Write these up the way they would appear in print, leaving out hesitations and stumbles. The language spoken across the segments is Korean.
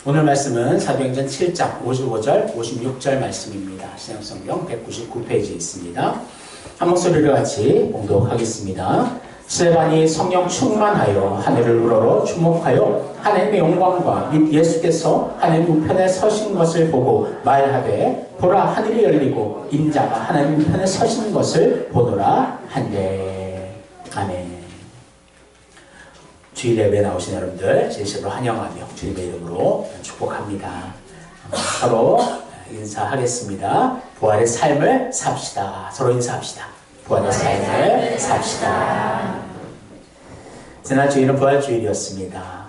오늘 말씀은 사도행전 7장 55절, 56절 말씀입니다. 신약성경 199페이지에 있습니다. 한 목소리를 같이 봉독하겠습니다. 스데반이 성령 충만하여 하늘을 우러러 주목하여 하나님의 영광과 및 예수께서 하나님 우편에 서신 것을 보고 말하되 보라 하늘이 열리고 인자가 하나님 우편에 서신 것을 보노라 한대. 아멘. 주일 예배에 나오신 여러분들 진심으로 환영하며 주님의 이름으로 축복합니다. 서로 인사하겠습니다. 부활의 삶을 삽시다. 서로 인사합시다. 부활의 삶을 삽시다. 지난 주일은 부활주일이었습니다.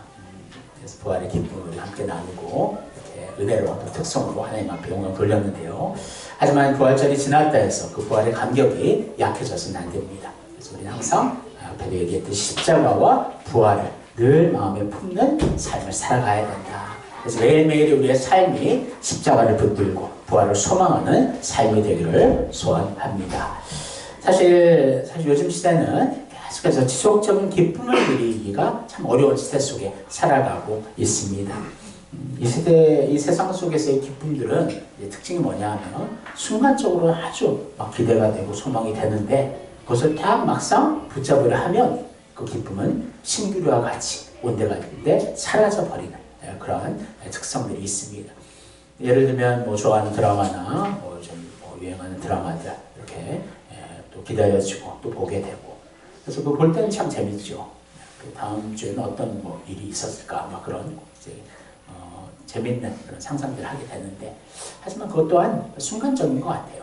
그래서 부활의 기쁨을 함께 나누고 이렇게 은혜로 또 특성으로 하나님 앞에 영광 돌렸는데요. 하지만 부활절이 지났다 해서 그 부활의 감격이 약해져서는 안 됩니다. 그래서 우리는 항상 앞에도 얘기했듯이 십자가와 부활을 늘 마음에 품는 삶을 살아가야 된다. 그래서 매일매일 우리의 삶이 십자가를 붙들고 부활을 소망하는 삶이 되기를 소원합니다. 사실 요즘 시대는 계속해서 지속적인 기쁨을 누리기가 참 어려운 시대 속에 살아가고 있습니다. 이 세상 속에서의 기쁨들은 특징이 뭐냐 하면 순간적으로 아주 막 기대가 되고 소망이 되는데 그것을 딱 막상 붙잡으려 하면 그 기쁨은 신기루와 같이 온데간데 사라져버리는 그런 특성들이 있습니다. 예를 들면 뭐 좋아하는 드라마나 좀 유행하는 드라마들 이렇게 또 기다려지고 또 보게 되고 그래서 그 볼 때는 참 재밌죠. 그 다음 주에는 어떤 뭐 일이 있었을까 막 그런 이제 재밌는 그런 상상들을 하게 되는데 하지만 그것 또한 순간적인 것 같아요.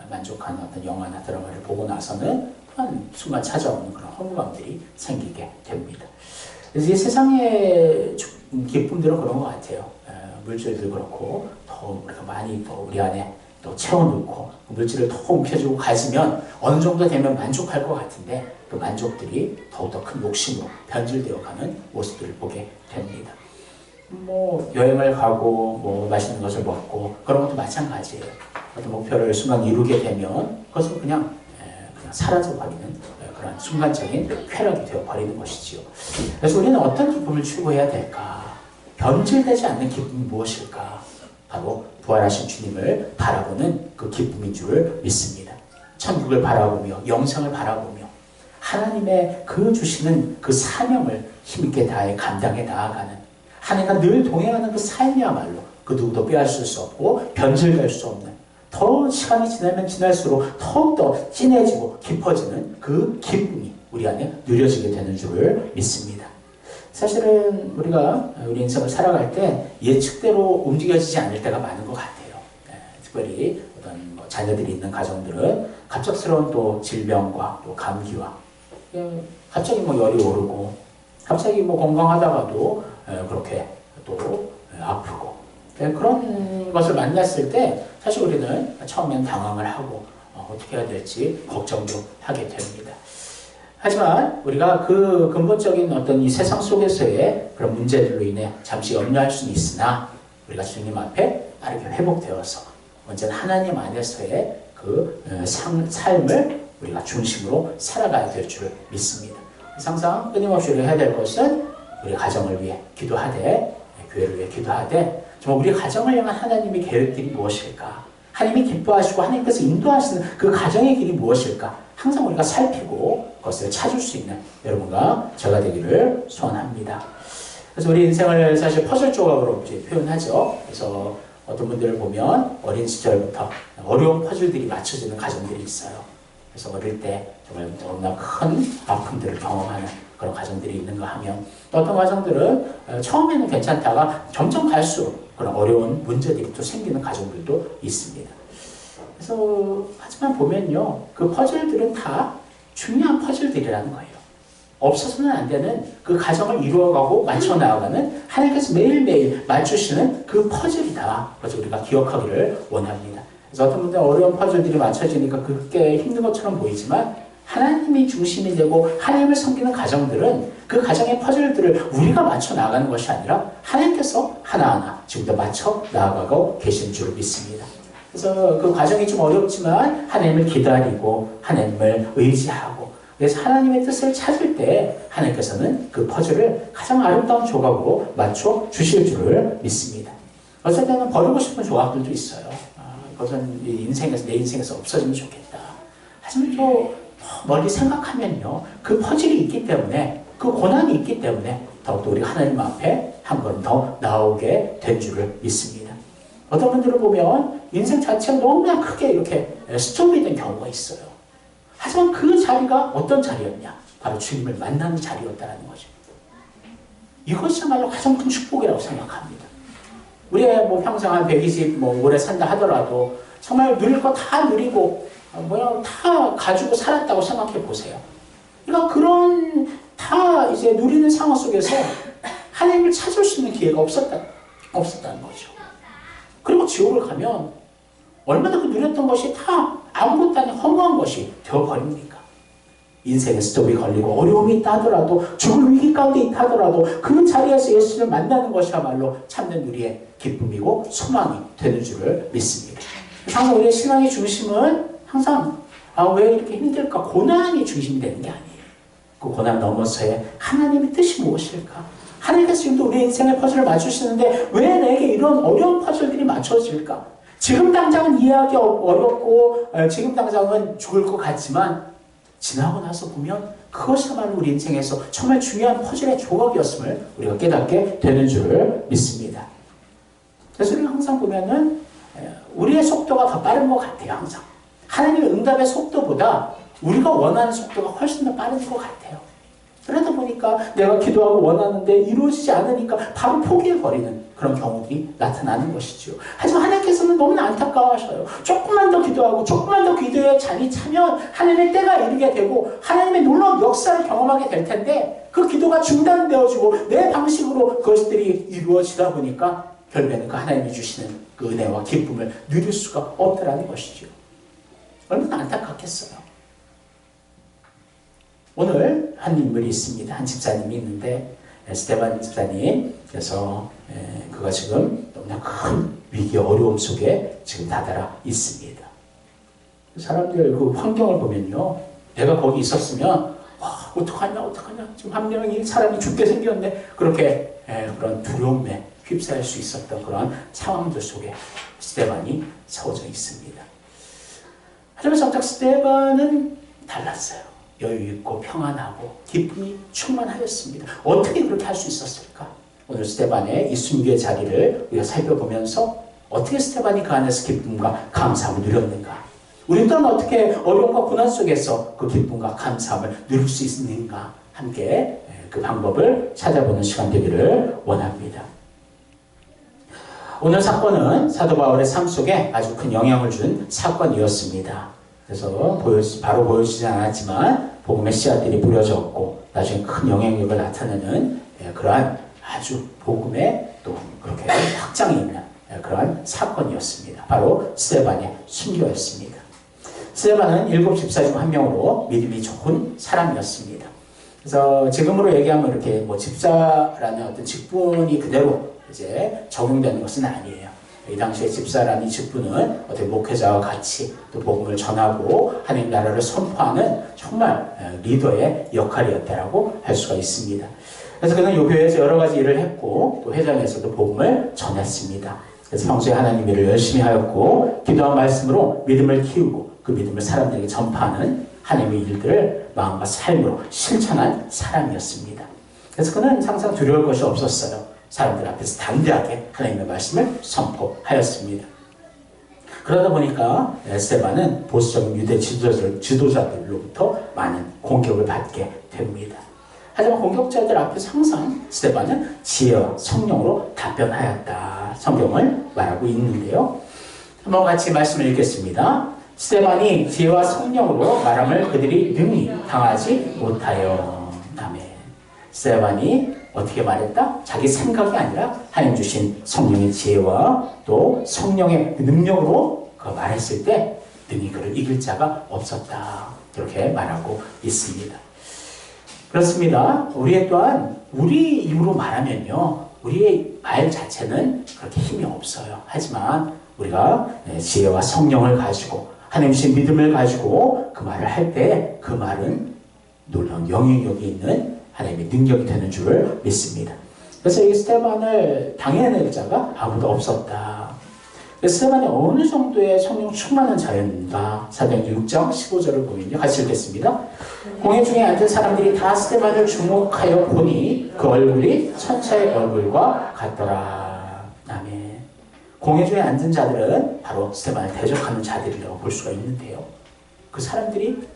만족하는 어떤 영화나 드라마를 보고 나서는 또한 순간 찾아오는 그런 허무감들이 생기게 됩니다. 그래서 이 세상의 기쁨들은 그런 것 같아요. 물질들 그렇고 더 우리가 많이 더 우리 안에 또 채워놓고 물질을 더 움켜쥐고 가지면 어느 정도 되면 만족할 것 같은데 그 만족들이 더욱더 큰 욕심으로 변질되어가는 모습들을 보게 됩니다. 뭐 여행을 가고 뭐 맛있는 것을 먹고 그런 것도 마찬가지예요. 어떤 목표를 순간 이루게 되면 그것은 그냥 사라져버리는 그런 순간적인 쾌락이 되어버리는 것이지요. 그래서 우리는 어떤 기쁨을 추구해야 될까? 변질되지 않는 기쁨이 무엇일까? 바로 부활하신 주님을 바라보는 그 기쁨인 줄을 믿습니다. 천국을 바라보며 영생을 바라보며 하나님의 그 주시는 그 사명을 힘있게 다해 감당해 나아가는 하나님과 늘 동행하는 그 삶이야말로 그 누구도 빼앗을 수 없고 변질될 수 없는 더 시간이 지나면 지날수록 더욱더 진해지고 깊어지는 그 기쁨이 우리 안에 누려지게 되는 줄을 믿습니다. 사실은 우리가 우리 인생을 살아갈 때 예측대로 움직여지지 않을 때가 많은 것 같아요. 특별히 어떤 자녀들이 있는 가정들은 갑작스러운 또 질병과 또 감기와 갑자기 열이 오르고 갑자기 건강하다가도 그렇게 또 아프고 그런 것을 만났을 때 사실 우리는 처음엔 당황을 하고 어떻게 해야 될지 걱정도 하게 됩니다. 하지만 우리가 그 근본적인 어떤 이 세상 속에서의 그런 문제들로 인해 잠시 염려할 수는 있으나 우리가 주님 앞에 빠르게 회복되어서 언제나 하나님 안에서의 그 삶을 우리가 중심으로 살아가야 될 줄 믿습니다. 항상 끊임없이 우리가 해야 될 것은 우리 가정을 위해 기도하되 교회를 위해 기도하되 정말 우리 가정을 향한 하나님의 계획들이 무엇일까? 하나님이 기뻐하시고 하나님께서 인도하시는 그 가정의 길이 무엇일까? 항상 우리가 살피고 그것을 찾을 수 있는 여러분과 제가 되기를 소원합니다. 그래서 우리 인생을 사실 퍼즐 조각으로 이제 표현하죠. 그래서 어떤 분들을 보면 어린 시절부터 어려운 퍼즐들이 맞춰지는 가정들이 있어요. 그래서 어릴 때 정말 너무나 큰 아픔들을 경험하는 그런 가정들이 있는가 하면 또 어떤 가정들은 처음에는 괜찮다가 점점 갈수록 그런 어려운 문제들이 또 생기는 가정들도 있습니다. 그래서 하지만 보면요, 그 퍼즐들은 다 중요한 퍼즐들이라는 거예요. 없어서는 안 되는 그 가정을 이루어가고 맞춰 나아가는 하나님께서 매일매일 맞추시는 그 퍼즐이다. 그래서 우리가 기억하기를 원합니다. 그래서 어떤 분들은 어려운 퍼즐들이 맞춰지니까 그게 힘든 것처럼 보이지만 하나님이 중심이 되고 하나님을 섬기는 가정들은 그 가정의 퍼즐들을 우리가 맞춰 나가는 것이 아니라 하나님께서 하나하나 지금도 맞춰 나아가고 계신 줄 믿습니다. 그래서 그 과정이 좀 어렵지만 하나님을 기다리고 하나님을 의지하고 그래서 하나님의 뜻을 찾을 때 하나님께서는 그 퍼즐을 가장 아름다운 조각으로 맞춰 주실 줄을 믿습니다. 어쩔 때는 버리고 싶은 조각들도 있어요. 이것은 내 인생에서 없어지면 좋겠다. 하지만 또 멀리 생각하면요, 그 퍼즐이 있기 때문에, 그 고난이 있기 때문에 더욱더 우리 하나님 앞에 한 걸음 더 나오게 된 줄을 믿습니다. 어떤 분들을 보면 인생 자체가 너무나 크게 이렇게 스톱이 된 경우가 있어요. 하지만 그 자리가 어떤 자리였냐? 바로 주님을 만나는 자리였다는 거죠. 이것이야말로 가장 큰 축복이라고 생각합니다. 우리의 뭐 평생 한 120 오래 산다 하더라도 정말 누릴 거 다 누리고 다 가지고 살았다고 생각해 보세요. 그러니까 그런 다 이제 누리는 상황 속에서 하나님을 찾을 수 있는 기회가 없었다는 거죠. 그리고 지옥을 가면 얼마나 그 누렸던 것이 다 아무것도 아닌 허무한 것이 되어버립니까? 인생에 스톱이 걸리고 어려움이 있다 하더라도, 죽을 위기 가운데 있다 하더라도 그 자리에서 예수를 만나는 것이야말로 참된 우리의 기쁨이고 소망이 되는 줄을 믿습니다. 항상 우리의 신앙의 중심은 항상 왜 이렇게 힘들까? 고난이 중심이 되는 게 아니에요. 그 고난 넘어서의 하나님의 뜻이 무엇일까? 하나님께서 지금도 우리의 인생의 퍼즐을 맞추시는데 왜 내게 이런 어려운 퍼즐들이 맞춰질까? 지금 당장은 이해하기 어렵고 지금 당장은 죽을 것 같지만 지나고 나서 보면 그것이야말로 우리 인생에서 정말 중요한 퍼즐의 조각이었음을 우리가 깨닫게 되는 줄을 믿습니다. 그래서 우리가 항상 보면은 우리의 속도가 더 빠른 것 같아요. 항상 하나님의 응답의 속도보다 우리가 원하는 속도가 훨씬 더 빠른 것 같아요. 그러다 보니까 내가 기도하고 원하는데 이루어지지 않으니까 바로 포기해버리는 그런 경우들이 나타나는 것이죠. 하지만 하나님께서는 너무나 안타까워하셔요. 조금만 더 기도하고 조금만 더 기도에 잔이 차면 하나님의 때가 이르게 되고 하나님의 놀라운 역사를 경험하게 될 텐데 그 기도가 중단되어지고 내 방식으로 그것들이 이루어지다 보니까 결국에는 그 하나님이 주시는 그 은혜와 기쁨을 누릴 수가 없더라는 것이죠. 얼마나 안타깝겠어요. 오늘 한 인물이 있습니다. 한 집사님이 있는데 스테반 집사님. 그래서 그가 지금 너무나 큰 위기 어려움 속에 지금 다다라 있습니다. 사람들 그 환경을 보면요, 내가 거기 있었으면 어떡하냐 지금 한 명이 사람이 죽게 생겼네, 그렇게 그런 두려움에 휩싸일 수 있었던 그런 상황들 속에 스테반이 서져 있습니다. 하지만 정작 스테반은 달랐어요. 여유 있고 평안하고 기쁨이 충만하였습니다. 어떻게 그렇게 할 수 있었을까? 오늘 스테반의 이 순교의 자리를 우리가 살펴보면서 어떻게 스테반이 그 안에서 기쁨과 감사함을 누렸는가? 우리 또한 어떻게 어려움과 고난 속에서 그 기쁨과 감사함을 누릴 수 있는가? 함께 그 방법을 찾아보는 시간 되기를 원합니다. 오늘 사건은 사도 바울의 삶 속에 아주 큰 영향을 준 사건이었습니다. 그래서 바로 보여지지 않았지만 복음의 씨앗들이 뿌려졌고 나중에 큰 영향력을 나타내는 그러한 아주 복음의 또 그렇게 확장이 있는 그러한 사건이었습니다. 바로 스데반의 순교였습니다. 스데반은 7 집사 중 한 명으로 믿음이 좋은 사람이었습니다. 그래서 지금으로 얘기하면 이렇게 집사라는 어떤 직분이 그대로 이제 적용되는 것은 아니에요. 이 당시에 집사라는 직분은 어떤 목회자와 같이 또 복음을 전하고 하나님 나라를 선포하는 정말 리더의 역할이었다라고 할 수가 있습니다. 그래서 그는 이 교회에서 여러 가지 일을 했고 또 회장에서도 복음을 전했습니다. 그래서 평소에 하나님 일을 열심히 하였고 기도한 말씀으로 믿음을 키우고 그 믿음을 사람들에게 전파하는 하나님의 일들을 마음과 삶으로 실천한 사람이었습니다. 그래서 그는 항상 두려울 것이 없었어요. 사람들 앞에서 담대하게 하나님의 말씀을 선포하였습니다. 그러다 보니까 스데반은 보수적인 유대 지도자들로부터 많은 공격을 받게 됩니다. 하지만 공격자들 앞에서 항상 스데반은 지혜와 성령으로 답변하였다. 성경을 말하고 있는데요. 한번 같이 말씀을 읽겠습니다. 스데반이 지혜와 성령으로 말함을 그들이 능히 당하지 못하여. 아멘. 스데반이 어떻게 말했다? 자기 생각이 아니라 하나님 주신 성령의 지혜와 또 성령의 능력으로 그 말했을 때 능히 그를 이길 자가 없었다. 이렇게 말하고 있습니다. 그렇습니다. 우리 또한 우리 입으로 말하면요, 우리의 말 자체는 그렇게 힘이 없어요. 하지만 우리가 지혜와 성령을 가지고 하나님 주신 믿음을 가지고 그 말을 할 때 그 말은 놀라운 영향력이 있는 하나님의 능력이 되는 줄을 믿습니다. 그래서 이 스테반을 당해낼 자가 아무도 없었다. 스테반이 어느 정도의 성령 충만한 자였는가? 사도행전 6장 15절을 보면요. 같이 읽겠습니다. 공회 중에 앉은 사람들이 다 스테반을 주목하여 보니 그 얼굴이 천사의 얼굴과 같더라. 아멘. 공회 중에 앉은 자들은 바로 스테반을 대적하는 자들이라고 볼 수가 있는데요. 그 사람들이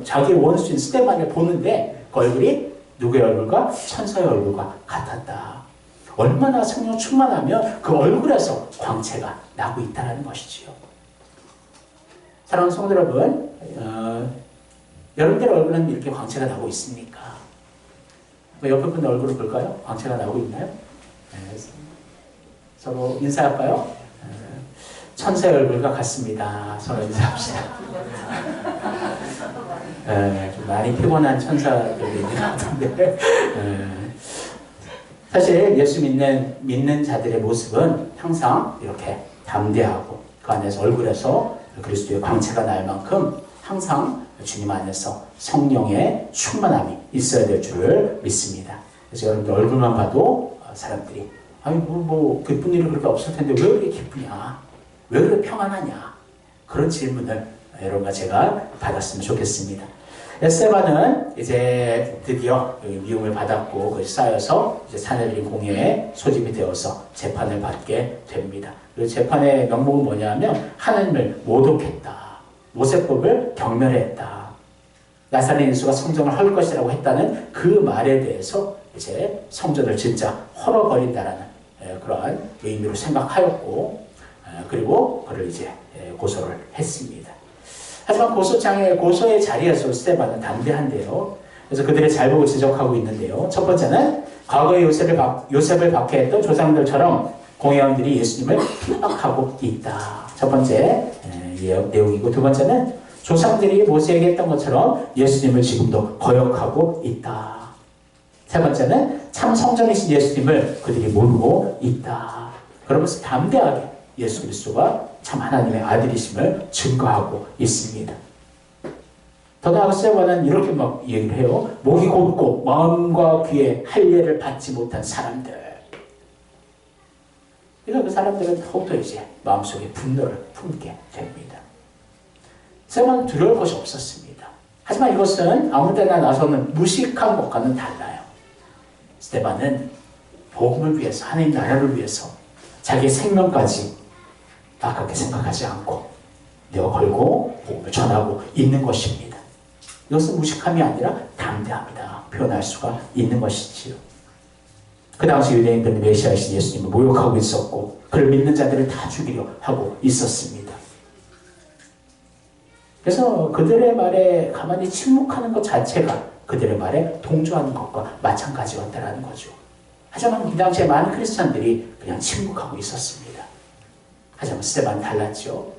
자기 원수인 스테반을 보는데 그 얼굴이 누구의 얼굴과? 천사의 얼굴과 같았다. 얼마나 성령 충만하면 그 얼굴에서 광채가 나고 있다는 것이지요. 사랑하는 성도 여러분, 여러분들의 얼굴은 이렇게 광채가 나고 있습니까? 옆에 분의 얼굴을 볼까요? 광채가 나고 있나요? 네. 서로 인사할까요? 천사의 얼굴과 같습니다. 서로 인사합시다. 좀 많이 피곤한 천사들이 있는 것 같은데 사실 예수 믿는 자들의 모습은 항상 이렇게 담대하고 그 안에서 얼굴에서 그리스도의 광채가 날 만큼 항상 주님 안에서 성령의 충만함이 있어야 될 줄을 믿습니다. 그래서 여러분들 얼굴만 봐도 사람들이 아니 뭐 기쁜 일이 그렇게 없을 텐데 왜 그렇게 기쁘냐? 왜 그렇게 평안하냐? 그런 질문을 여러분과 제가 받았으면 좋겠습니다. 스테반은 이제 드디어 미움을 받았고 그것이 쌓여서 이제 사내들인 공회에 소집이 되어서 재판을 받게 됩니다. 그 재판의 명목은 뭐냐면 하나님을 모독했다. 모세법을 경멸했다. 나사렛 예수가 성전을 헐 것이라고 했다는 그 말에 대해서 이제 성전을 진짜 헐어버린다라는 그러한 의미로 생각하였고 그리고 그를 이제 고소를 했습니다. 하지만 고소의 자리에서 스테반은 담대한데요. 그래서 그들의 잘복을 지적하고 있는데요. 첫 번째는 과거에 요셉을 박해했던 조상들처럼 공회원들이 예수님을 핍박하고 있다. 첫 번째 내용이고 두 번째는 조상들이 모세에게 했던 것처럼 예수님을 지금도 거역하고 있다. 세 번째는 참 성전이신 예수님을 그들이 모르고 있다. 그러면서 담대하게 예수 그리스도가 참 하나님의 아들이심을 증거하고 있습니다. 더 나아가 스테반은 이렇게 막 얘기를 해요. 목이 곱고 마음과 귀에 할례를 받지 못한 사람들. 그러니까 그 사람들은 더욱더 이제 마음속에 분노를 품게 됩니다. 스테반은 두려울 것이 없었습니다. 하지만 이것은 아무 때나 나서는 무식한 것과는 달라요. 스테반은 복음을 위해서, 하나님 나라를 위해서 자기의 생명까지 아깝게 생각하지 않고 내어 걸고 복음을 전하고 있는 것입니다. 이것은 무식함이 아니라 담대함이다 표현할 수가 있는 것이지요. 그 당시 유대인들은 메시아이신 예수님을 모욕하고 있었고 그를 믿는 자들을 다 죽이려 하고 있었습니다. 그래서 그들의 말에 가만히 침묵하는 것 자체가 그들의 말에 동조하는 것과 마찬가지였다는 거죠. 하지만 이 당시에 많은 크리스찬들이 그냥 침묵하고 있었습니다. 하지만 스테반은 달랐죠.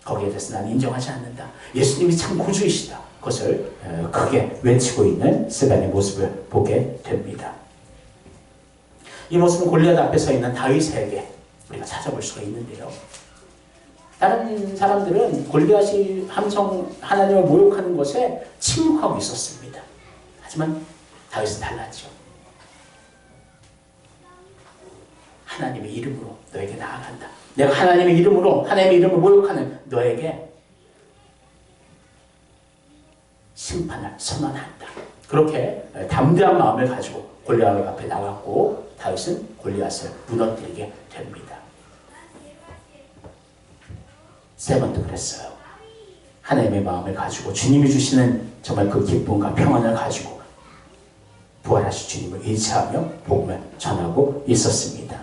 거기에 대해서 나는 인정하지 않는다. 예수님이 참 구주이시다. 그것을 크게 외치고 있는 스테반의 모습을 보게 됩니다. 이 모습은 골리앗 앞에 서 있는 다윗에게 우리가 찾아볼 수가 있는데요. 다른 사람들은 골리앗이 하나님을 모욕하는 것에 침묵하고 있었습니다. 하지만 다윗은 달랐죠. 하나님의 이름으로 너에게 나아간다. 내가 하나님의 이름으로 하나님의 이름을 모욕하는 너에게 심판을 선언한다. 그렇게 담대한 마음을 가지고 골리앗 앞에 나갔고 다윗은 골리앗을 무너뜨리게 됩니다. 스테반도 그랬어요. 하나님의 마음을 가지고 주님이 주시는 정말 그 기쁨과 평안을 가지고 부활하신 주님을 의지하며 복음을 전하고 있었습니다.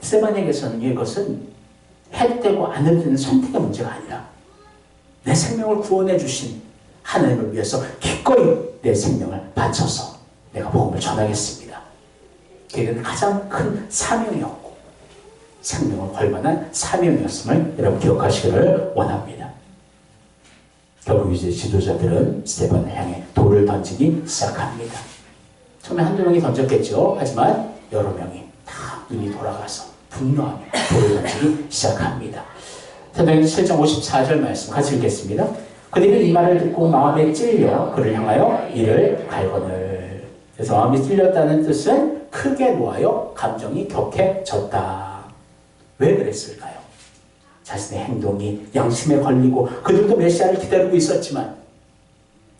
스테반에게서는 이것은 해도 되고 안 해도 되는 선택의 문제가 아니라 내 생명을 구원해 주신 하나님을 위해서 기꺼이 내 생명을 바쳐서 내가 복음을 전하겠습니다. 그게 가장 큰 사명이었고 생명을 걸 만한 사명이었음을 여러분 기억하시기를 원합니다. 결국 이제 지도자들은 스테반을 향해 돌을 던지기 시작합니다. 처음에 한두 명이 던졌겠죠. 하지만 여러 명이 다 눈이 돌아가서 분노하며 돌을 던지기 시작합니다. 사도행전 7장 54절 말씀 같이 읽겠습니다. 그들이 이 말을 듣고 마음에 찔려 그를 향하여 이를 갈거늘. 그래서 마음이 찔렸다는 뜻은 크게 놓아요 감정이 격해졌다. 왜 그랬을까요? 자신의 행동이 양심에 걸리고 그들도 메시아를 기다리고 있었지만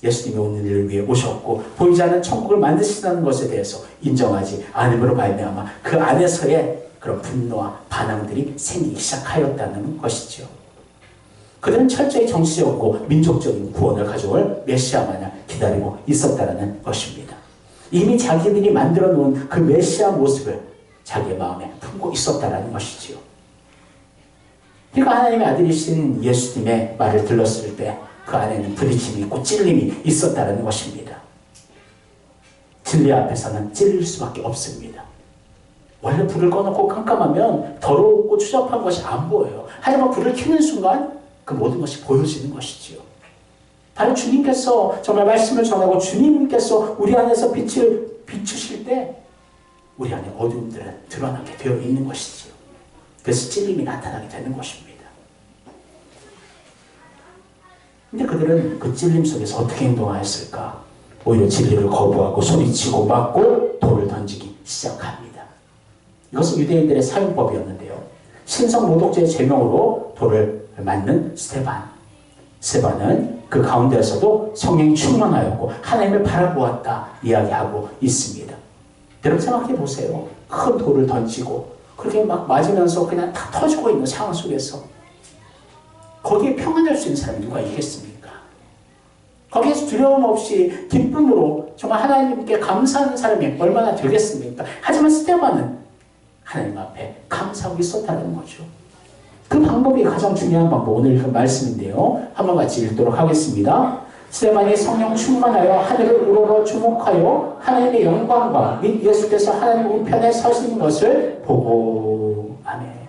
예수님이 오는 일을 위해 오셨고 보이지 않는 천국을 만드시다는 것에 대해서 인정하지 않음으로 말미암아 그 안에서의 그런 분노와 반항들이 생기기 시작하였다는 것이죠. 그들은 철저히 정치적이고 민족적인 구원을 가져올 메시아만을 기다리고 있었다는 것입니다. 이미 자기들이 만들어 놓은 그 메시아 모습을 자기의 마음에 품고 있었다는 것이지요. 그러니까 하나님의 아들이신 예수님의 말을 들었을 때 그 안에는 부딪힘이 있고 찔림이 있었다는 것입니다. 진리 앞에서는 찔릴 수밖에 없습니다. 원래 불을 꺼놓고 깜깜하면 더럽고 추잡한 것이 안 보여요. 하지만 불을 켜는 순간 그 모든 것이 보여지는 것이지요. 바로 주님께서 정말 말씀을 전하고 주님께서 우리 안에서 빛을 비추실 때 우리 안에 어두움들은 드러나게 되어 있는 것이지요. 그래서 찔림이 나타나게 되는 것입니다. 근데 그들은 그 찔림 속에서 어떻게 행동하였을까? 오히려 진리를 거부하고 소리치고 맞고 돌을 던지기 시작합니다. 이것은 유대인들의 사용법이었는데요. 신성 모독죄의 제명으로 돌을 맞는 스데반. 스데반은 그 가운데에서도 성령이 충만하였고 하나님을 바라보았다 이야기하고 있습니다. 여러분 생각해 보세요. 큰 돌을 던지고 그렇게 막 맞으면서 그냥 다 터지고 있는 상황 속에서 거기에 평안할 수 있는 사람이 누가 있겠습니까? 거기에서 두려움 없이 기쁨으로 정말 하나님께 감사하는 사람이 얼마나 되겠습니까? 하지만 스데반은 하나님 앞에 감사하고 있었다는 거죠. 그 방법이 가장 중요한 방법, 오늘 그 말씀인데요. 한번 같이 읽도록 하겠습니다. 스데반이 성령 충만하여 하늘을 우러러 주목하여 하나님의 영광과 및 예수께서 하나님 우편에 서신 것을 보고. 아멘.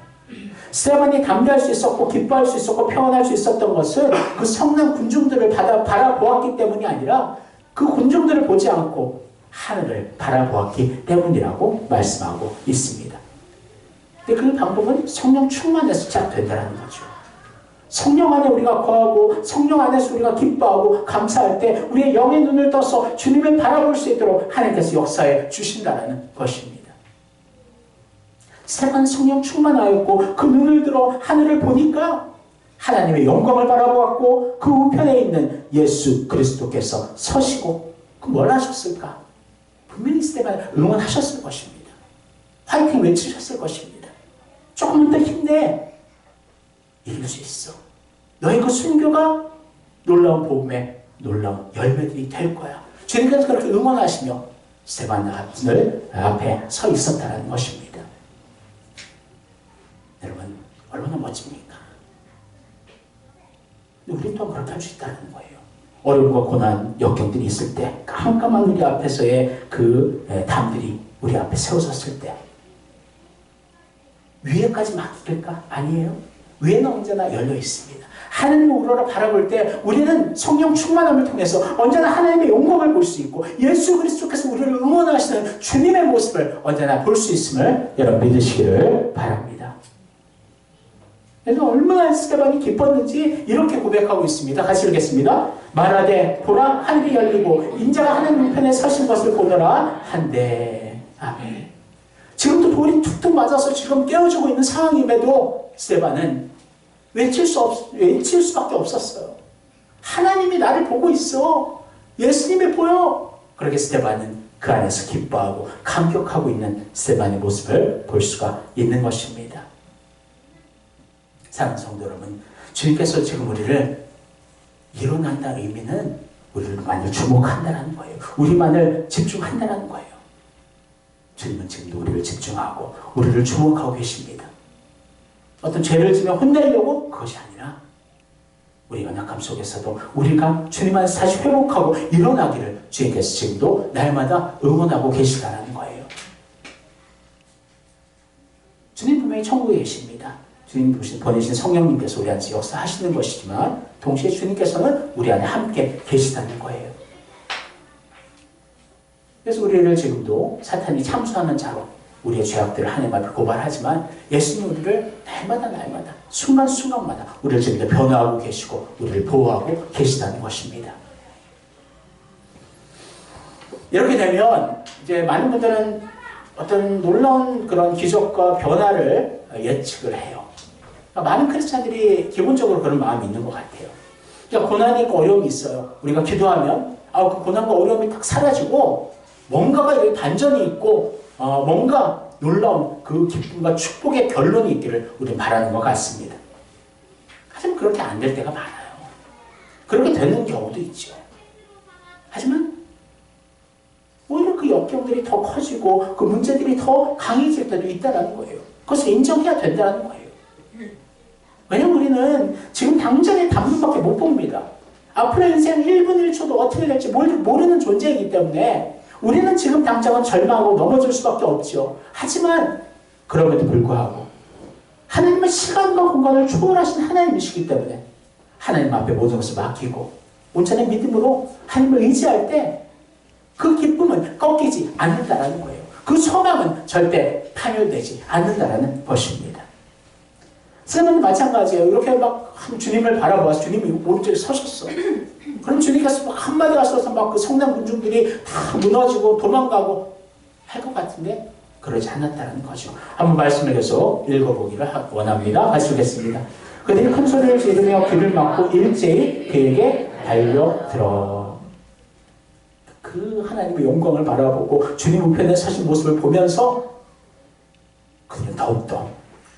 스데반이 담대할 수 있었고 기뻐할 수 있었고 평안할 수 있었던 것은 그 성난 군중들을 바라보았기 때문이 아니라 그 군중들을 보지 않고 하늘을 바라보았기 때문이라고 말씀하고 있습니다. 근데 그 방법은 성령 충만해서 시작된다는 거죠. 성령 안에 우리가 거하고 성령 안에서 우리가 기뻐하고 감사할 때 우리의 영의 눈을 떠서 주님을 바라볼 수 있도록 하나님께서 역사해 주신다는 것입니다. 스데반은 성령 충만하였고 그 눈을 들어 하늘을 보니까 하나님의 영광을 바라보았고 그 우편에 있는 예수 그리스도께서 서시고 뭘 하셨을까? 분명히 스데반을 응원하셨을 것입니다. 화이팅 외치셨을 것입니다. 조금만 더 힘내. 이길 수 있어. 너의 그 순교가 놀라운 복음의 놀라운 열매들이 될 거야. 주님께서 그렇게 응원하시며 스데반 앞에 서 있었다는 것입니다. 여러분 얼마나 멋집니까? 우리 또한 그렇게 할 수 있다는 거예요. 어려움과 고난, 역경들이 있을 때 깜깜한 우리 앞에서의 그 담들이 우리 앞에 세워졌을 때 위에까지 맡길까? 아니에요. 위에는 언제나 열려 있습니다. 하나님을 우러러 바라볼 때 우리는 성령 충만함을 통해서 언제나 하나님의 영광을 볼 수 있고 예수 그리스도께서 우리를 응원하시는 주님의 모습을 언제나 볼 수 있음을 여러분 믿으시기를 바랍니다. 그래서 얼마나 스데반이 기뻤는지 이렇게 고백하고 있습니다. 같이 읽겠습니다. 말하되 보라 하늘이 열리고 인자가 하나님 우편에 서신 것을 보더라 한데. 아멘. 지금도 돌이 툭툭 맞아서 지금 깨어지고 있는 상황임에도 스데반은 외칠 수밖에 없었어요. 하나님이 나를 보고 있어. 예수님이 보여. 그렇게 스데반은 그 안에서 기뻐하고 감격하고 있는 스데반의 모습을 볼 수가 있는 것입니다. 사랑하는 성도 여러분, 주님께서 지금 우리를 일어난다는 의미는 우리만을 주목한다는 거예요. 우리만을 집중한다는 거예요. 주님은 지금도 우리를 집중하고 우리를 주목하고 계십니다. 어떤 죄를 지면 혼내려고 그것이 아니라 우리 연약함 속에서도 우리가 주님 안에서 다시 회복하고 일어나기를 주님께서 지금도 날마다 응원하고 계시다는 거예요. 주님 분명히 천국에 계십니다. 주님 보내신 성령님께서 우리 안에서 역사하시는 것이지만 동시에 주님께서는 우리 안에 함께 계시다는 거예요. 그래서 우리를 지금도 사탄이 참수하는 자로 우리의 죄악들을 하나님 앞에 고발하지만 예수님 우리를 날마다 순간순간마다 우리를 지금 변화하고 계시고 우리를 보호하고 계시다는 것입니다. 이렇게 되면 이제 많은 분들은 어떤 놀라운 그런 기적과 변화를 예측을 해요. 그러니까 많은 크리스찬들이 기본적으로 그런 마음이 있는 것 같아요. 그러니까 고난이 있고 어려움이 있어요. 우리가 기도하면 그 고난과 어려움이 딱 사라지고 뭔가가 이렇게 반전이 있고 뭔가 놀라운 그 기쁨과 축복의 결론이 있기를 우리는 바라는 것 같습니다. 하지만 그렇게 안 될 때가 많아요. 그렇게 되는 경우도 있죠. 하지만 오히려 그 역경들이 더 커지고 그 문제들이 더 강해질 때도 있다는 거예요. 그것을 인정해야 된다는 거예요. 왜냐하면 우리는 지금 당장의 단문밖에 못 봅니다. 앞으로 인생 1분 1초도 어떻게 될지 모르는 존재이기 때문에 우리는 지금 당장은 절망하고 넘어질 수밖에 없죠. 하지만 그럼에도 불구하고 하나님은 시간과 공간을 초월하신 하나님이시기 때문에 하나님 앞에 모든 것을 맡기고 온전한 믿음으로 하나님을 의지할 때 그 기쁨은 꺾이지 않는다라는 거예요. 그 소망은 절대 파멸되지 않는다라는 것입니다. 쌤은 마찬가지예요. 이렇게 막 주님을 바라보아서 주님이 오른쪽에 서셨어. 그럼 주님께서 막 한마디 하셔서 막 그 성난 군중들이 다 무너지고 도망가고 할 것 같은데 그러지 않았다는 거죠. 한번 말씀을 계속 읽어보기를 원합니다. 같이 읽겠습니다. 그들이 큰 소리를 지르며 귀를 막고 일제히 그에게 달려들어. 그 하나님의 영광을 바라보고 주님 우편에 서신 모습을 보면서 그는 더욱더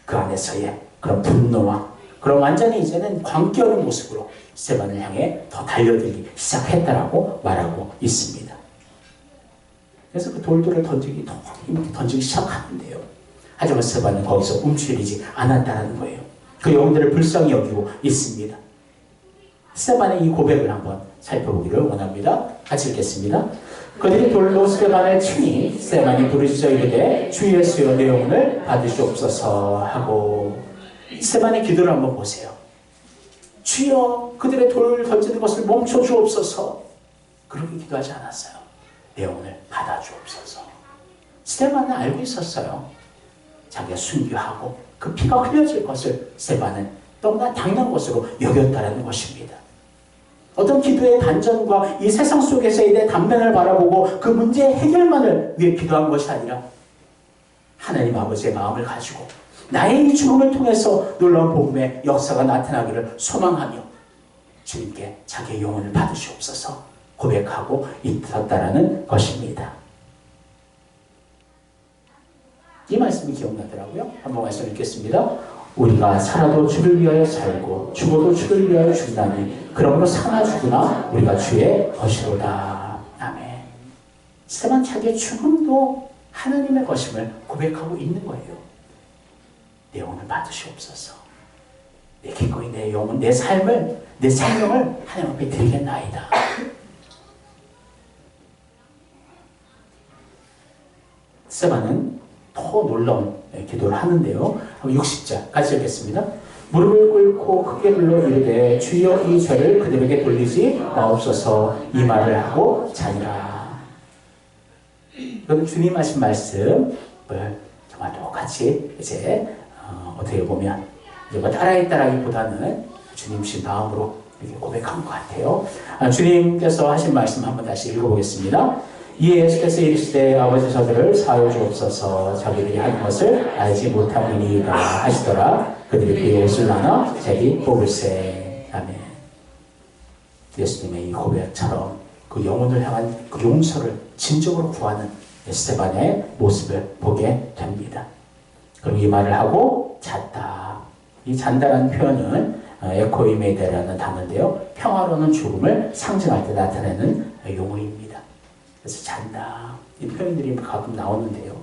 그 안에서의 그런 분노와 그런 완전히 이제는 광기 없는 모습으로 스데반을 향해 더 달려들기 시작했다라고 말하고 있습니다. 그래서 그 돌들을 던지기 시작하는데요. 하지만 스데반은 거기서 움츠리지 않았다는 거예요. 그 영혼들을 불쌍히 여기고 있습니다. 스데반의 이 고백을 한번 살펴보기를 원합니다. 같이 읽겠습니다. 그들이 돌로 스데반을 치니 스데반이 부르짖어 이르되 주 예수여 내 영혼을 받으시옵소서 하고 스데반의 기도를 한번 보세요. 주여 그들의 돌을 던지는 것을 멈춰 주옵소서. 그렇게 기도하지 않았어요. 내 영혼을 받아 주옵소서. 스데반은 알고 있었어요. 자기가 순교하고 그 피가 흘려질 것을 스데반은 너무나 당연한 것으로 여겼다는 것입니다. 어떤 기도의 반전과 이 세상 속에서의 내 단면을 바라보고 그 문제의 해결만을 위해 기도한 것이 아니라 하나님 아버지의 마음을 가지고 나의 이 죽음을 통해서 놀라운 복음의 역사가 나타나기를 소망하며 주님께 자기의 영혼을 받으시옵소서 고백하고 있었다라는 것입니다. 이 말씀이 기억나더라고요. 한번 말씀 읽겠습니다. 우리가 살아도 주를 위하여 살고 죽어도 주를 위하여 죽나니 그러므로 사나 죽으나 우리가 주의 것이로다. 아멘. 스데반 자기의 죽음도 하나님의 것임을 고백하고 있는 거예요. 내 영혼을 받으시옵소서. 내 기꺼이 내 영혼, 내 삶을, 내 생명을 하나님 앞에 드리겠나이다. 스데반은 더 놀라운 기도를 하는데요. 60절 같이 읽겠습니다. 무릎을 꿇고 크게 불러 이르되 주여 이 죄를 그들에게 돌리지 마옵소서 이 말을 하고 자니라. 이건 주님 하신 말씀을 정말 똑같이 이제 어떻게 보면 이제 뭐 따라했다라기보다는 주님신 마음으로 이렇게 고백한 것 같아요. 주님께서 하신 말씀 한번 다시 읽어보겠습니다. 이에 예수께서 이르시되 아버지 저들을 사하여 주옵소서 자기들이 하는 것을 알지 못함이니이다 하시더라. 그들이 그의 옷을 나눠 제비 뽑을세. 아멘. 예수님의 이 고백처럼 그 영혼을 향한 그 용서를 진정으로 구하는 스데반의 모습을 보게 됩니다. 그럼 이 말을 하고 잤다. 이 잔다라는 표현은 에코이메데라는 단어인데요. 평화로운 죽음을 상징할 때 나타내는 용어입니다. 그래서 잔다. 이 표현들이 가끔 나오는데요.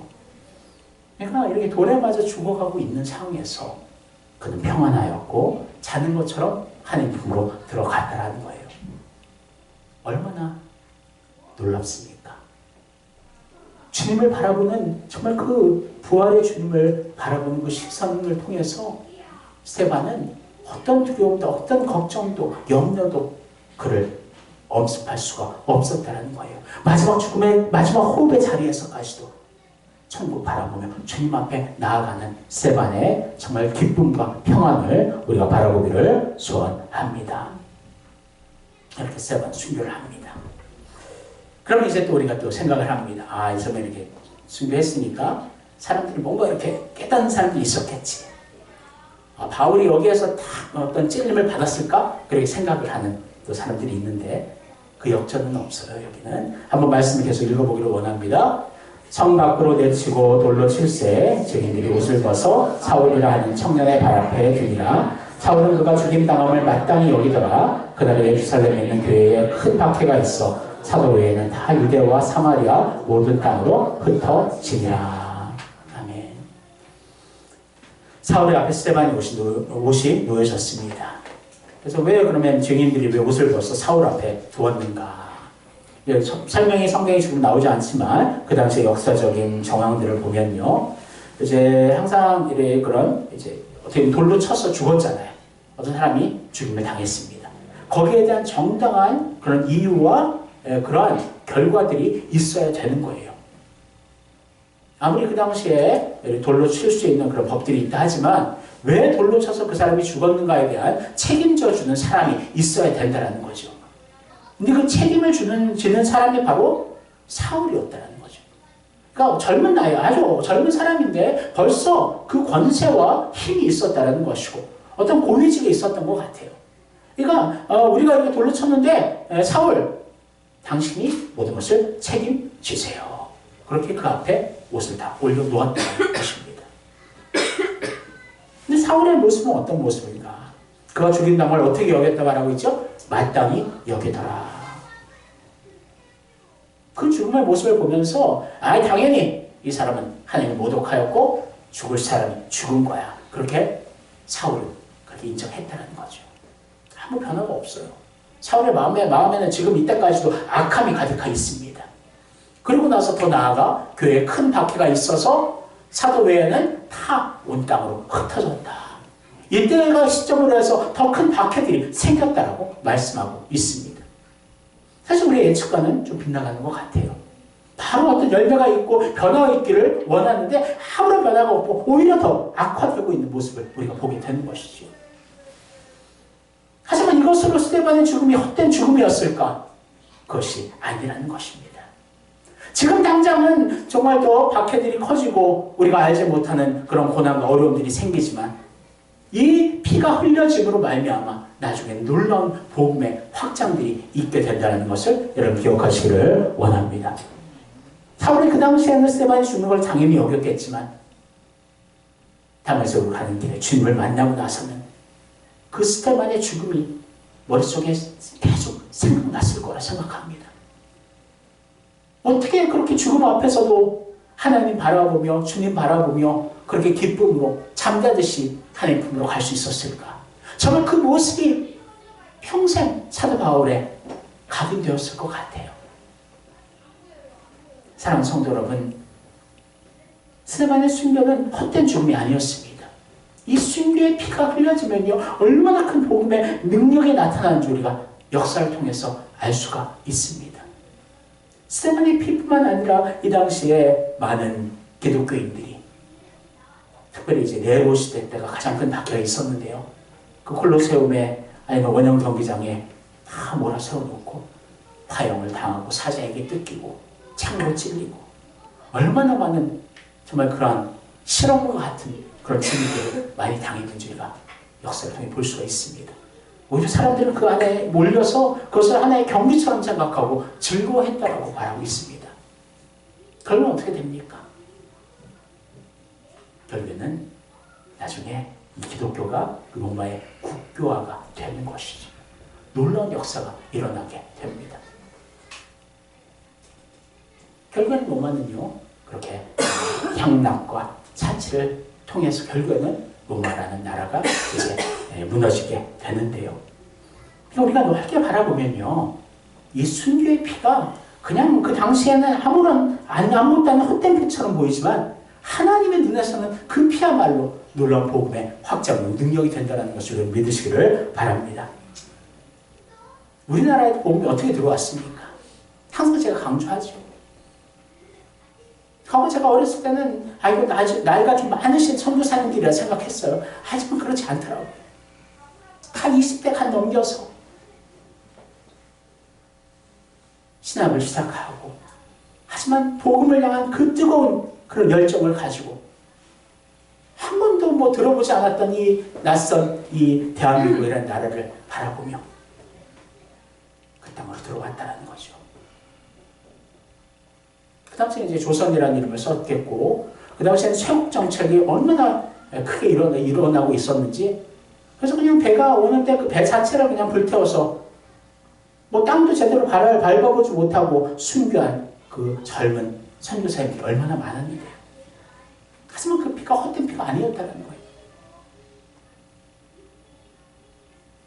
그러니까 이렇게 돌에 맞아 죽어가고 있는 상황에서 그는 평안하였고 자는 것처럼 하나님 품으로 들어갔다라는 거예요. 얼마나 놀랍습니까? 주님을 바라보는 정말 그 부활의 주님을 바라보는 그 시선을 통해서 스데반은 어떤 두려움도 어떤 걱정도 염려도 그를 엄습할 수가 없었다는 거예요. 마지막 죽음의 마지막 호흡의 자리에서까지도 천국 바라보며 주님 앞에 나아가는 스데반의 정말 기쁨과 평안을 우리가 바라보기를 소원합니다. 이렇게 스데반 순교를 합니다. 그럼 이제 또 우리가 또 생각을 합니다. 아, 이 사람이 이렇게 순교했으니까 사람들이 뭔가 이렇게 깨닫는 사람들이 있었겠지. 아, 바울이 여기에서 다 어떤 찔림을 받았을까? 그렇게 생각을 하는 또 사람들이 있는데 그 역전은 없어요. 여기는 한번 말씀을 계속 읽어보기를 원합니다. 성 밖으로 내치고 돌로 칠세 증인들이 옷을 벗어 사울이라 하는 청년의 발 앞에 두니라. 사울은 그가 죽임당함을 마땅히 여기더라. 그날에 예루살렘에 있는 교회에 큰 박해가 있어 사도 외에는 다 유대와 사마리아 모든 땅으로 흩어지니라. 아멘. 사울의 앞에 스데반의 옷이 놓여졌습니다. 그래서 왜 그러면 증인들이 왜 옷을 벗어 사울 앞에 두었는가? 설명이 성경에 지금 나오지 않지만 그 당시의 역사적인 정황들을 보면요, 이제 항상 이래 그런 이제 어떻게 돌로 쳐서 죽었잖아요. 어떤 사람이 죽임을 당했습니다. 거기에 대한 정당한 그런 이유와 그러한 결과들이 있어야 되는 거예요. 아무리 그 당시에 돌로 칠 수 있는 그런 법들이 있다 하지만 왜 돌로 쳐서 그 사람이 죽었는가에 대한 책임져 주는 사람이 있어야 된다는 거죠. 근데 그 책임을 지는 사람이 바로 사울이었다는 거죠. 그러니까 젊은 나이, 아주 젊은 사람인데 벌써 그 권세와 힘이 있었다는 것이고 어떤 고위직에 있었던 것 같아요. 그러니까 우리가 이렇게 돌로 쳤는데 사울, 당신이 모든 것을 책임지세요. 그렇게 그 앞에 옷을 다 올려놓았다는 것입니다. 근데 사울의 모습은 어떤 모습인가? 그가 죽인 당을 어떻게 여겼다 말하고 있죠? 마땅히 여기더라. 그 죽음의 모습을 보면서 당연히 이 사람은 하나님을 모독하였고 죽을 사람이 죽은 거야. 그렇게 사울은 그렇게 인정했다는 거죠. 아무 변화가 없어요. 사울의 마음에는 지금 이때까지도 악함이 가득하 있습니다. 그리고 나서 더 나아가 교회에 큰 박해가 있어서 사도 외에는 다 온 땅으로 흩어졌다. 이때가 시점으로 해서 더 큰 박해들이 생겼다라고 말씀하고 있습니다. 사실 우리의 예측과는 좀 빗나가는 것 같아요. 바로 어떤 열매가 있고 변화가 있기를 원하는데 아무런 변화가 없고 오히려 더 악화되고 있는 모습을 우리가 보게 되는 것이죠. 하지만 이것으로 스데반의 죽음이 헛된 죽음이었을까? 그것이 아니라는 것입니다. 지금 당장은 정말 더 박해들이 커지고 우리가 알지 못하는 그런 고난과 어려움들이 생기지만 이 피가 흘려짐으로 말미암아 나중에 놀라운 복음의 확장들이 있게 된다는 것을 여러분 기억하시기를 원합니다. 사울이 그 당시에는 스데반이 죽는 걸 당연히 여겼겠지만 다메섹으로 가는 길에 주님을 만나고 나서는 그 스데반의 죽음이 머릿속에 계속 생각났을 거라 생각합니다. 어떻게 그렇게 죽음 앞에서도 하나님 바라보며 주님 바라보며 그렇게 기쁨으로 잠자듯이 하나님 품으로 갈 수 있었을까? 정말 그 모습이 평생 사도 바울에 각인되었을 것 같아요. 사랑하는 성도 여러분, 스데반의 순교는 헛된 죽음이 아니었습니다. 이 순교의 피가 흘려지면요 얼마나 큰 복음의 능력이 나타나는지 우리가 역사를 통해서 알 수가 있습니다. 스데반의 피뿐만 아니라 이 당시에 많은 기독교인들이 특별히 이제 네로 시대 때가 가장 큰 박해가 있었는데요. 그 콜로세움에 아니면 원형 경기장에 다 몰아세워놓고 파형을 당하고 사자에게 뜯기고 창으로 찔리고 얼마나 많은 정말 그러한 실험과 같은 그런 죽음들을 많이 당했는지 우리가 역사를 통해 볼 수가 있습니다. 오히려 사람들은 그 안에 몰려서 그것을 하나의 경기처럼 생각하고 즐거워했다라고 말하고 있습니다. 결국은 어떻게 됩니까? 결국에는 나중에 이 기독교가 로마의 국교화가 되는 것이죠. 놀라운 역사가 일어나게 됩니다. 결국에는 로마는요 그렇게 향락과 사치를 통해서 결국에는 로마라는 나라가 이제 무너지게 되는데요. 우리가 넓게 바라보면요, 이 순교의 피가 그냥 그 당시에는 아무것도 아닌 헛된 피처럼 보이지만 하나님의 눈에서는 그 피야말로 놀라운 복음의 확장 능력이 된다는 것을 믿으시기를 바랍니다. 우리나라에 복음이 어떻게 들어왔습니까? 항상 제가 강조하죠. 과거 제가 제가 어렸을 때는 아이고 나이가 좀 많으신 선교사님들이라 생각했어요. 하지만 그렇지 않더라고요. 다 20대 간 넘겨서 신학을 시작하고, 하지만 복음을 향한 그 뜨거운 그런 열정을 가지고 한 번도 뭐 들어보지 않았던 이 낯선 이 대한민국이라는 나라를 바라보며 그 땅으로 들어갔다는 거죠. 그 당시에 이제 조선이라는 이름을 썼겠고, 그 당시에는 쇄국 정책이 얼마나 크게 일어나고 있었는지, 그래서 그냥 배가 오는데 그 배 자체를 그냥 불태워서 뭐 땅도 제대로 밟아보지 못하고 순교한 그 젊은 선교사님들이 얼마나 많았는데, 하지만 그 피가 헛된 피가 아니었다는 거예요.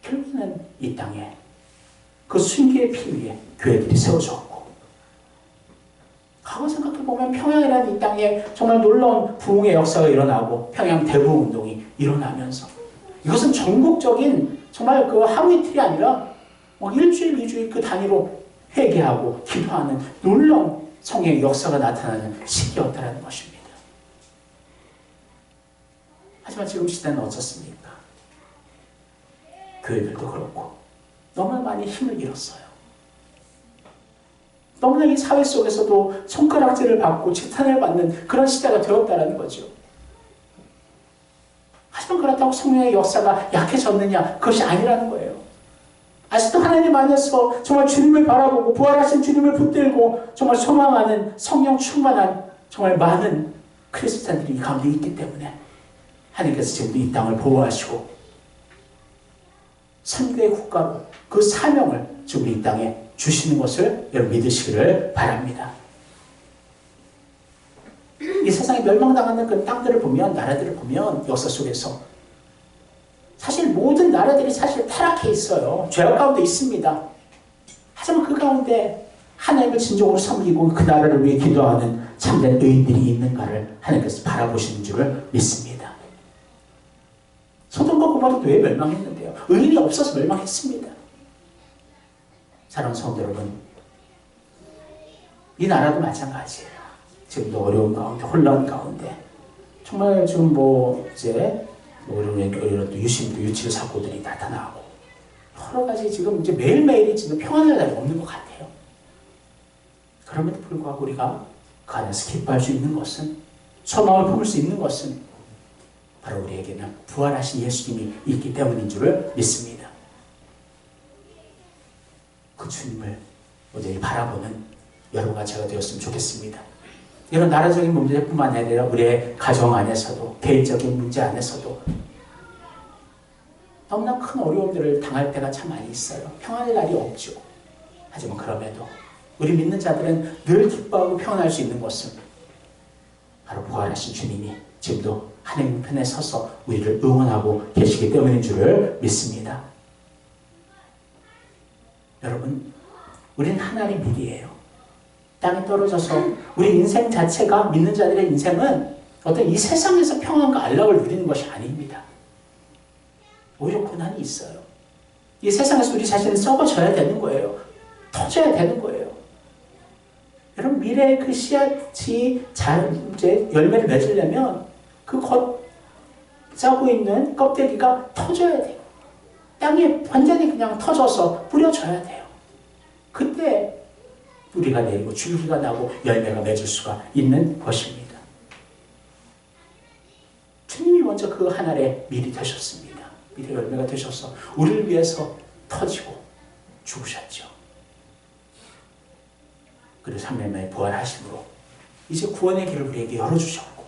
결국에는 이 땅에 그 순교의 피 위에 교회들이 세워졌고, 과거 생각해보면 평양이라는 이 땅에 정말 놀라운 부흥의 역사가 일어나고 평양 대부흥운동이 일어나면서, 이것은 전국적인 정말 그 하루 이틀이 아니라 일주일, 2주일 그 단위로 회개하고 기도하는 놀라운 성령의 역사가 나타나는 시기였다는 것입니다. 하지만 지금 시대는 어떻습니까? 교회들도 그렇고 너무나 많이 힘을 잃었어요. 너무나 이 사회 속에서도 손가락질을 받고 지탄을 받는 그런 시대가 되었다는 거죠. 하지만 그렇다고 성령의 역사가 약해졌느냐? 그것이 아니라는 거예요. 아직도 하나님 안에서 정말 주님을 바라보고 부활하신 주님을 붙들고 정말 소망하는 성령 충만한 정말 많은 크리스찬들이 이 가운데 있기 때문에 하나님께서 지금도 이 땅을 보호하시고 선교의 국가로 그 사명을 지금 이 땅에 주시는 것을 여러분 믿으시기를 바랍니다. 이 세상에 멸망당하는 그 땅들을 보면, 나라들을 보면 역사 속에서 사실 모든 나라들이 사실 타락해 있어요. 죄악 가운데 있습니다. 하지만 그 가운데 하나님을 진정으로 섬기고 그 나라를 위해 기도하는 참된 의인들이 있는가를 하나님께서 바라보시는 줄을 믿습니다. 소돔과 고모라도 왜 멸망했는데요? 의인이 없어서 멸망했습니다. 사랑하는 성도 여러분, 이 나라도 마찬가지예요. 지금도 어려운 가운데, 혼란 가운데, 정말 지금 이런 유심도 유칠 사고들이 나타나고 여러 가지 지금 이제 매일매일이 지금 평안의 날이 없는 것 같아요. 그럼에도 불구하고 우리가 그 안에서 기뻐할 수 있는 것은, 소망을 품을 수 있는 것은 바로 우리에게는 부활하신 예수님이 있기 때문인 줄을 믿습니다. 그 주님을 온전히 바라보는 여러분과 제가 되었으면 좋겠습니다. 이런 나라적인 문제뿐만 아니라 우리의 가정 안에서도, 개인적인 문제 안에서도 너무나 큰 어려움들을 당할 때가 참 많이 있어요. 평안의 날이 없죠. 하지만 그럼에도 우리 믿는 자들은 늘 기뻐하고 평안할 수 있는 것은 바로 부활하신 주님이 지금도 하나님 편에 서서 우리를 응원하고 계시기 때문인 줄을 믿습니다. 여러분, 우리는 하나님의 일이에요. 땅에 떨어져서 우리 인생 자체가, 믿는 자들의 인생은 어떤 이 세상에서 평안과 안락을 누리는 것이 아닙니다. 오히려 고난이 있어요. 이 세상에서 우리 자신이 썩어져야 되는 거예요. 터져야 되는 거예요. 여러분, 미래의 그 씨앗이 이제 열매를 맺으려면 그 겉짜고 있는 껍데기가 터져야 돼요. 땅에 완전히 그냥 터져서 뿌려져야 돼요. 그때 뿌리가 내리고 줄기가 나고 열매가 맺을 수가 있는 것입니다. 주님이 먼저 그 하늘의 밀이 되셨습니다. 밀의 열매가 되셔서 우리를 위해서 터지고 죽으셨죠. 그리고 3일 만에 부활하심으로 이제 구원의 길을 우리에게 열어주셨고,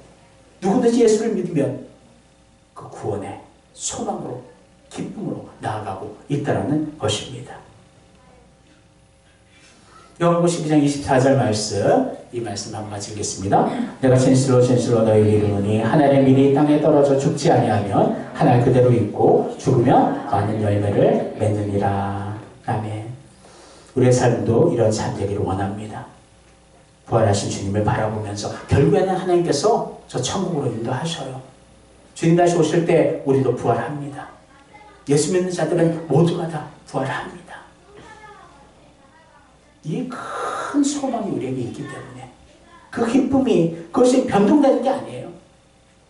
누구든지 예수를 믿으면 그 구원의 소망으로, 기쁨으로 나아가고 있다는 것입니다. 요한복음 12장 24절 말씀, 이 말씀 한번 같이 읽겠습니다. 내가 진실로 진실로 너희에게 이르노니 하늘의 밀이 땅에 떨어져 죽지 아니하면 하늘 그대로 있고 죽으면 많은 열매를 맺느니라. 아멘. 우리의 삶도 이런 삶 되기를 원합니다. 부활하신 주님을 바라보면서 결국에는 하나님께서 저 천국으로 인도하셔요. 주님 다시 오실 때 우리도 부활합니다. 예수 믿는 자들은 모두가 다 부활합니다. 이 큰 소망이 우리에게 있기 때문에 그 기쁨이 그것이 변동되는 게 아니에요.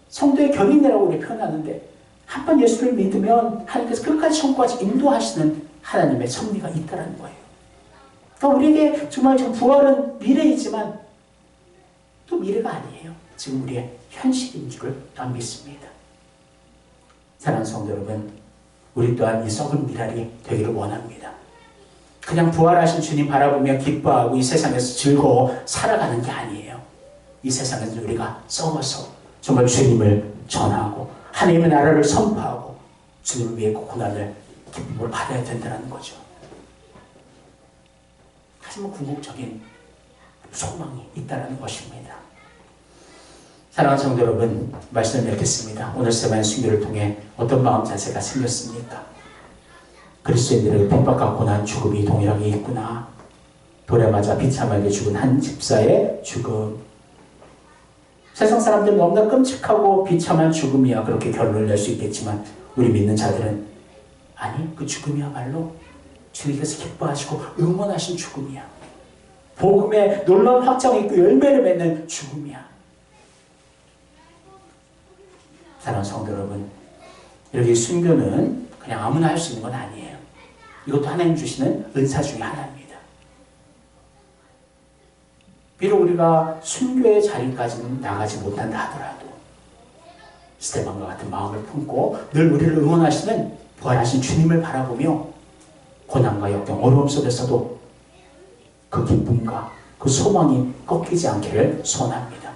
성도의 견인이라고 우리 표현하는데 한 번 예수를 믿으면 하나님께서 끝까지 천국까지 인도하시는 하나님의 섭리가 있다는 거예요. 그러니까 우리에게 정말 부활은 미래이지만 또 미래가 아니에요. 지금 우리의 현실인 줄을 또한 믿습니다. 사랑하는 성도 여러분, 우리 또한 이 썩은 미랄이 되기를 원합니다. 그냥 부활하신 주님 바라보며 기뻐하고 이 세상에서 즐거워 살아가는 게 아니에요. 이 세상에서 우리가 썩어서 정말 주님을 전하고 하나님의 나라를 선포하고 주님을 위해 그 고난을 기쁨으로 받아야 된다는 거죠. 하지만 궁극적인 소망이 있다는 것입니다. 사랑하는 성도 여러분, 말씀을 맺겠습니다. 오늘 세마의 순교를 통해 어떤 마음 자세가 생겼습니까? 그리스도인들에게 핍박과 고난, 죽음이 동일하게 있구나. 돌에 맞아 비참하게 죽은 한 집사의 죽음. 세상 사람들은 너무나 끔찍하고 비참한 죽음이야 그렇게 결론을 낼 수 있겠지만 우리 믿는 자들은 아니, 그 죽음이야말로 주님께서 기뻐하시고 응원하신 죽음이야. 복음의 놀라운 확장이 있고 열매를 맺는 죽음이야. 사랑하는 성도 여러분, 이렇게 순교는 그냥 아무나 할 수 있는 건 아니에요. 이것도 하나님 주시는 은사 중에 하나입니다. 비록 우리가 순교의 자리까지는 나가지 못한다 하더라도 스데반과 같은 마음을 품고 늘 우리를 응원하시는 부활하신 주님을 바라보며 고난과 역경, 어려움 속에서도 그 기쁨과 그 소망이 꺾이지 않기를 소원합니다.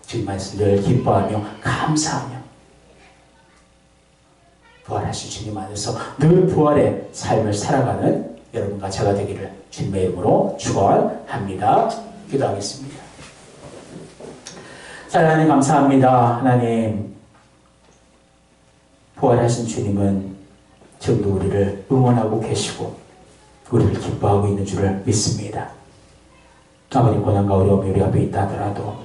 주님 말씀 늘 기뻐하며 감사하며 부활하신 주님 안에서 늘 부활의 삶을 살아가는 여러분과 제가 되기를 주님의 이름으로 축원합니다. 기도하겠습니다. 하나님 감사합니다. 하나님, 부활하신 주님은 지금도 우리를 응원하고 계시고 우리를 기뻐하고 있는 줄을 믿습니다. 아무리 고난과 어려움이 우리 앞에 있다 하더라도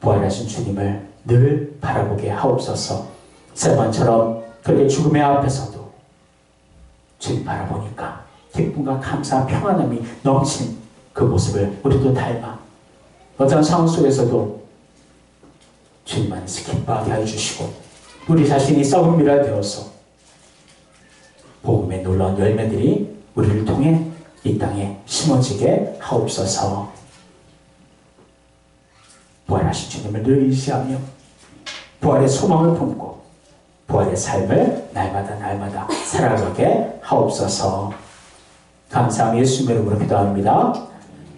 부활하신 주님을 늘 바라보게 하옵소서. 세번처럼 그렇게 죽음의 앞에서도 주님 바라보니까 기쁨과 감사, 평안함이 넘친 그 모습을 우리도 닮아 어떤 상황 속에서도 주님 안에서 기뻐하게 해주시고 우리 자신이 썩은 미랄 되어서 복음의 놀라운 열매들이 우리를 통해 이 땅에 심어지게 하옵소서. 부활하신 주님을 늘 의지하며 부활의 소망을 품고 부활의 삶을 날마다 살아가게 하옵소서. 감사하며 예수님의 이름으로 기도합니다.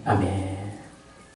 아멘.